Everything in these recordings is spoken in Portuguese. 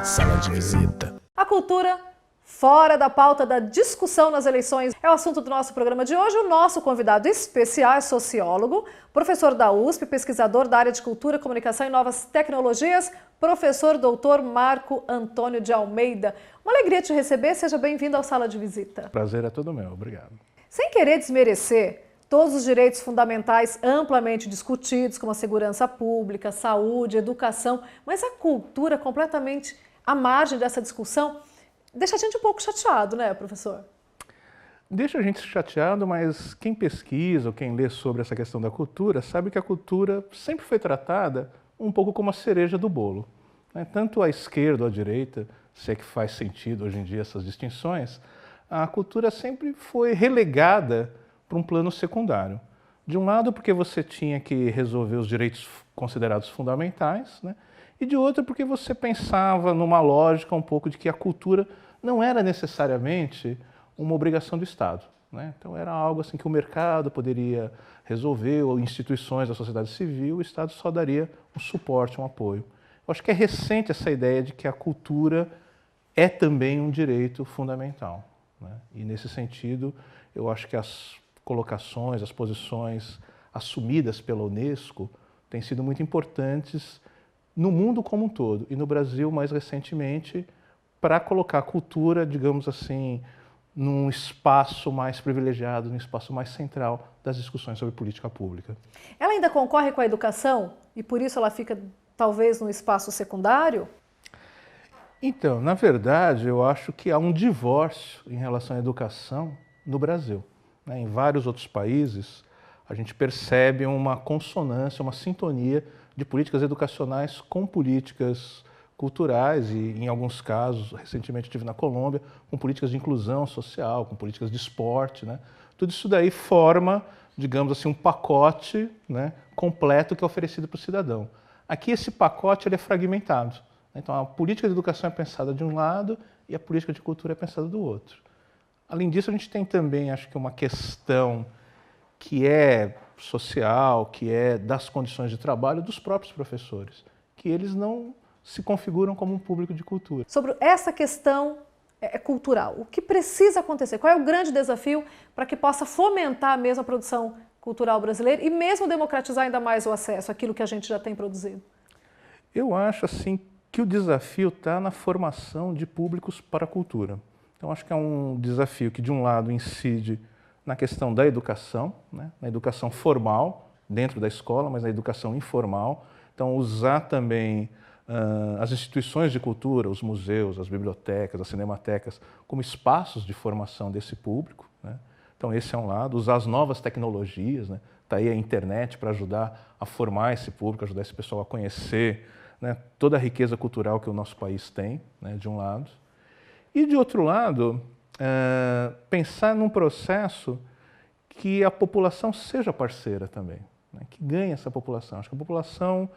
Sala de visita. A cultura fora da pauta da discussão nas eleições é o assunto do nosso programa de hoje. O nosso convidado especial é sociólogo, professor da USP, pesquisador da área de cultura, comunicação e novas tecnologias, professor doutor Marco Antônio de Almeida. Uma alegria te receber, seja bem-vindo ao Sala de Visita. Prazer é todo meu, obrigado. Sem querer desmerecer todos os direitos fundamentais amplamente discutidos, como a segurança pública, saúde, educação, mas a cultura completamente à margem dessa discussão deixa a gente um pouco chateado, né, professor? Deixa a gente chateado, mas quem pesquisa ou quem lê sobre essa questão da cultura sabe que a cultura sempre foi tratada um pouco como a cereja do bolo, né? Tanto à esquerda ou à direita, se é que faz sentido hoje em dia essas distinções, a cultura sempre foi relegada para um plano secundário. De um lado, porque você tinha que resolver os direitos considerados fundamentais, né? E de outro, porque você pensava numa lógica um pouco de que a cultura não era necessariamente uma obrigação do Estado, né? Então era algo assim que o mercado poderia resolver, ou instituições da sociedade civil, o Estado só daria um suporte, um apoio. Eu acho que é recente essa ideia de que a cultura é também um direito fundamental, né? E nesse sentido, eu acho que as colocações, as posições assumidas pela Unesco têm sido muito importantes no mundo como um todo, e no Brasil mais recentemente, para colocar a cultura, digamos assim, num espaço mais privilegiado, num espaço mais central das discussões sobre política pública. Ela ainda concorre com a educação e por isso ela fica talvez num espaço secundário? Então, na verdade, eu acho que há um divórcio em relação à educação no Brasil, né? Em vários outros países, a gente percebe uma consonância, uma sintonia de políticas educacionais com políticas culturais e, em alguns casos, recentemente estive na Colômbia, com políticas de inclusão social, com políticas de esporte, né? Tudo isso daí forma, digamos assim, um pacote, né, completo que é oferecido para o cidadão. Aqui esse pacote ele é fragmentado. Então a política de educação é pensada de um lado e a política de cultura é pensada do outro. Além disso, a gente tem também, acho que uma questão que é social, que é das condições de trabalho dos próprios professores, que eles não se configuram como um público de cultura. Sobre essa questão cultural, o que precisa acontecer? Qual é o grande desafio para que possa fomentar mesmo a produção cultural brasileira e mesmo democratizar ainda mais o acesso àquilo que a gente já tem produzido? Eu acho assim que o desafio está na formação de públicos para a cultura. Então acho que é um desafio que de um lado incide na questão da educação, né? Na educação formal, dentro da escola, mas na educação informal. Então, usar também as instituições de cultura, os museus, as bibliotecas, as cinematecas, como espaços de formação desse público, né? Então, esse é um lado. Usar as novas tecnologias, né? Está aí a internet para ajudar a formar esse público, ajudar esse pessoal a conhecer, né, toda a riqueza cultural que o nosso país tem, né, de um lado. E, de outro lado, pensar num processo que a população seja parceira também, né? Que ganhe essa população. Acho que a população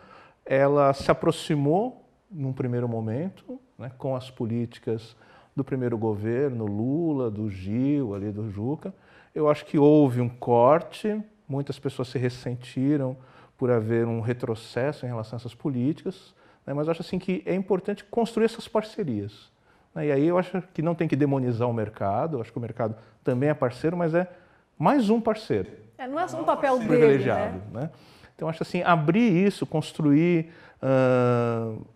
ela se aproximou num primeiro momento, né, com as políticas do primeiro governo, Lula, do Gil, ali do Juca. Eu acho que houve um corte, muitas pessoas se ressentiram por haver um retrocesso em relação a essas políticas, né, mas eu acho assim que é importante construir essas parcerias. E aí eu acho que não tem que demonizar o mercado, eu acho que o mercado também é parceiro, mas é mais um parceiro. Não é um papel dele, privilegiado, né? Então acho assim, abrir isso, construir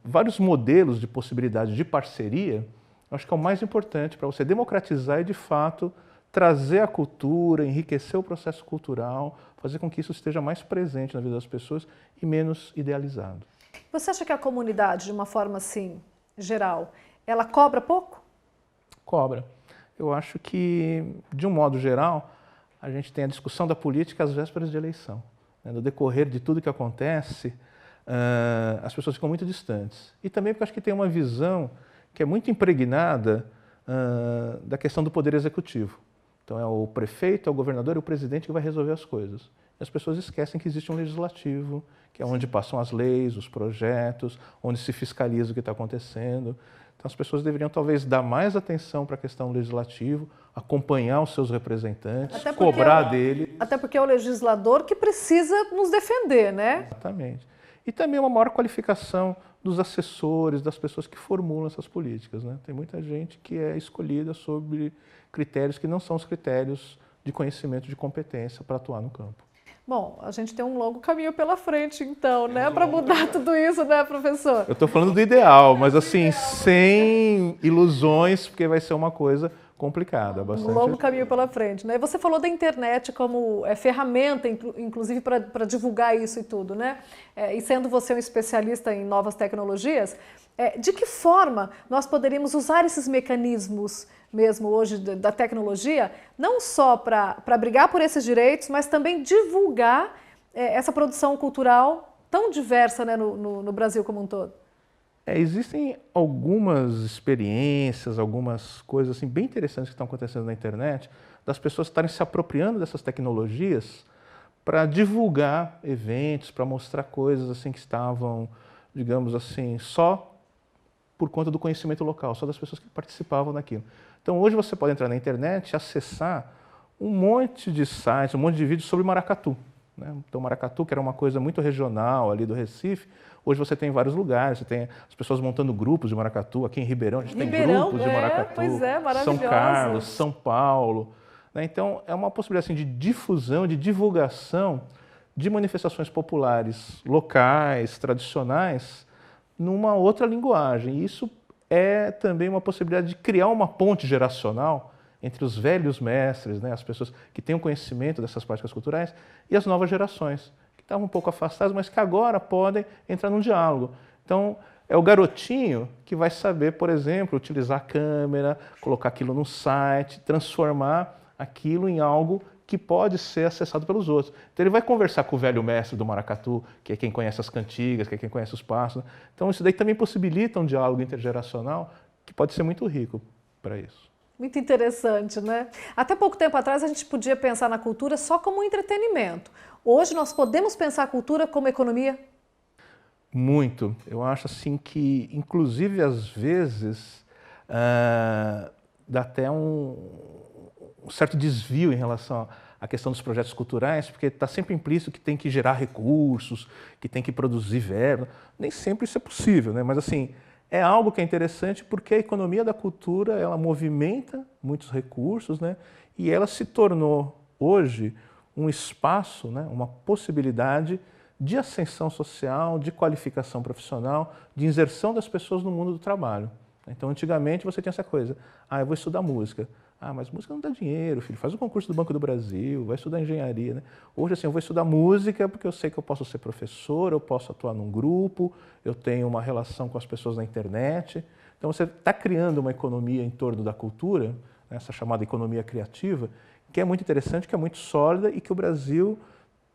vários modelos de possibilidade de parceria, eu acho que é o mais importante para você democratizar e de fato trazer a cultura, enriquecer o processo cultural, fazer com que isso esteja mais presente na vida das pessoas e menos idealizado. Você acha que a comunidade, de uma forma assim, geral, ela cobra pouco? Cobra. Eu acho que, de um modo geral, a gente tem a discussão da política às vésperas de eleição. No decorrer de tudo que acontece, as pessoas ficam muito distantes. E também porque eu acho que tem uma visão que é muito impregnada da questão do poder executivo. Então é o prefeito, é o governador e o presidente que vai resolver as coisas. E as pessoas esquecem que existe um legislativo, que é onde passam as leis, os projetos, onde se fiscaliza o que está acontecendo. Então as pessoas deveriam talvez dar mais atenção para a questão legislativa, acompanhar os seus representantes, cobrar dele. Até porque é o legislador que precisa nos defender, né? Exatamente. E também uma maior qualificação dos assessores, das pessoas que formulam essas políticas, né? Tem muita gente que é escolhida sobre critérios que não são os critérios de conhecimento, de competência para atuar no campo. Bom, a gente tem um longo caminho pela frente, então, né, para mudar tudo isso, né, professor? Eu estou falando do ideal, mas assim, sem ilusões, porque vai ser uma coisa complicada. Um longo caminho pela frente, né? Você falou da internet como ferramenta, inclusive, para divulgar isso e tudo, né? E sendo você um especialista em novas tecnologias, de que forma nós poderíamos usar esses mecanismos mesmo hoje da tecnologia, não só para brigar por esses direitos, mas também divulgar essa produção cultural tão diversa, né, no Brasil como um todo? Existem algumas experiências, algumas coisas assim, bem interessantes que estão acontecendo na internet, das pessoas estarem se apropriando dessas tecnologias para divulgar eventos, para mostrar coisas assim que estavam, digamos assim, só por conta do conhecimento local, só das pessoas que participavam daquilo. Então hoje você pode entrar na internet e acessar um monte de sites, um monte de vídeos sobre maracatu, né? Então maracatu, que era uma coisa muito regional ali do Recife, hoje você tem em vários lugares, você tem as pessoas montando grupos de maracatu, aqui em Ribeirão a gente tem grupos de maracatu, São Carlos, São Paulo, né? Então é uma possibilidade assim, de difusão, de divulgação de manifestações populares locais, tradicionais, numa outra linguagem. E isso é também uma possibilidade de criar uma ponte geracional entre os velhos mestres, né, as pessoas que têm o conhecimento dessas práticas culturais, e as novas gerações, que estavam um pouco afastadas, mas que agora podem entrar num diálogo. Então, é o garotinho que vai saber, por exemplo, utilizar a câmera, colocar aquilo no site, transformar aquilo em algo que pode ser acessado pelos outros. Então ele vai conversar com o velho mestre do maracatu, que é quem conhece as cantigas, que é quem conhece os passos. Então isso daí também possibilita um diálogo intergeracional que pode ser muito rico para isso. Muito interessante, né? Até pouco tempo atrás a gente podia pensar na cultura só como um entretenimento. Hoje nós podemos pensar a cultura como economia? Muito. Eu acho assim que, inclusive, às vezes, dá até um certo desvio em relação à questão dos projetos culturais, porque está sempre implícito que tem que gerar recursos, que tem que produzir verba. Nem sempre isso é possível, né? Mas assim, é algo que é interessante porque a economia da cultura, ela movimenta muitos recursos, né? E ela se tornou, hoje, um espaço, né? Uma possibilidade de ascensão social, de qualificação profissional, de inserção das pessoas no mundo do trabalho. Então, antigamente, você tinha essa coisa, eu vou estudar música. Mas música não dá dinheiro, filho, faz o concurso do Banco do Brasil, vai estudar engenharia, né? Hoje, assim, eu vou estudar música porque eu sei que eu posso ser professor, eu posso atuar num grupo, eu tenho uma relação com as pessoas na internet. Então, você está criando uma economia em torno da cultura, né, essa chamada economia criativa, que é muito interessante, que é muito sólida e que o Brasil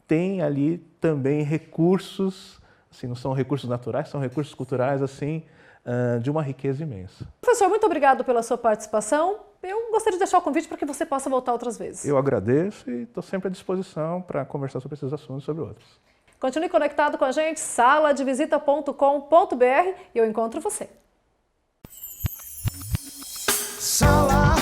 tem ali também recursos, assim, não são recursos naturais, são recursos culturais, assim, de uma riqueza imensa. Professor, muito obrigado pela sua participação. Eu gostaria de deixar o convite para que você possa voltar outras vezes. Eu agradeço e estou sempre à disposição para conversar sobre esses assuntos e sobre outros. Continue conectado com a gente, saladevisita.com.br, e eu encontro você. Sala